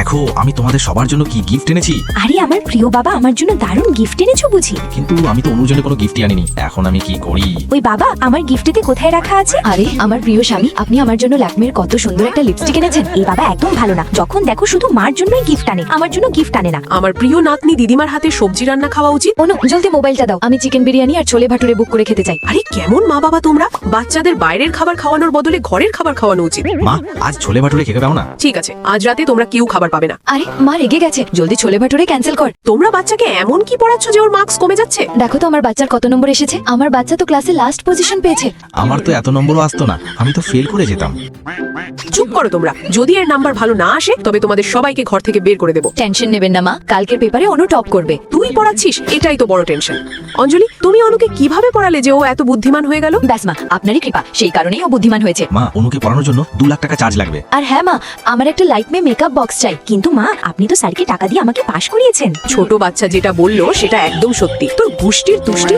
দেখো আমি তোমাদের সবার জন্য কি গিফট এনেছি। আরে আমার প্রিয় বাবা, আমার জন্য দারুণ গিফট এনেছো বুঝি। কিন্তু আমি তো অনুর জন্য কোনো গিফটই আনিনি, এখন আমি কি করি? ওই বাবা, আমার গিফটেতে কোথায় রাখা আছে? আরে আমার প্রিয় স্বামী, আপনি আমার জন্য ল্যাকমির কত সুন্দর একটা লিপস্টিক এনেছেন। এই বাবা একদম ভালো না, যখন দেখো শুধু মার জন্যই গিফট আনে, আমার জন্য গিফট আনে না। আমার প্রিয় নাতনি দিদিমার হাতে সবজি রান্না খাওয়া উচিত। অনু, জলদি মোবাইলটা দাও, আমি চিকেন বিরিয়ানি আর ছোলে ভাটুরে বুক করে খেতে চাই। আরে কেমন মা বাবা তোমরা, বাচ্চাদের বাইরের খাবার খাওয়ানোর বদলে ঘরের খাবার খাওয়ানো উচিত। মা আজ ছোলে ভাটুরে খেতে পাও না? ঠিক আছে, আজ রাতে তোমরা কেউ খাবার পাবে না। আরে মা রেগে গেছে, জলদি ছোলে ভাটুরে ক্যান্সেল কর। তোমরা বাচ্চাকে এমন কি পড়াচ্ছ যে ওর মার্কস কমে যাচ্ছে? দেখো তো আমার বাচ্চার কত নম্বর এসেছে। আমার বাচ্চা তো ক্লাসে লাস্ট পজিশন পেয়েছে। আমার তো এত নম্বরও আসতো না, আমি তো ফেল করে যেতাম। চুপ করো তোমরা, যদি এর নাম্বার ভালো না আসে তবে তোমাদের সবাইকে ঘর থেকে বের করে দেবো। টেনশন নেবেন না মা, কালকের পেপারে অনু টপ করবে। তুই পড়াচ্ছিস, এটাই তো বড় টেনশন। অঞ্জলি, তুমি অনুকে কিভাবে পড়ালে যে ও এত বুদ্ধিমান হয়ে গেল? ব্যাস মা, আপনারই কৃপা, সেই কারণেই ও বুদ্ধিমান হয়েছে। মা অনুকে পড়ানোর জন্য 2 লাখ টাকা চার্জ লাগবে। আর হ্যাঁ মা, আমার একটা লাইটমে মেকআপ বক্স চাই। কিন্তু মা, আপনি তো স্যারকে টাকা দিয়ে আমাকে পাশ করিয়েছেন। ছোট বাচ্চা যেটা বললো সেটা একদম সত্যি। তোর গুষ্টির তুষ্টি।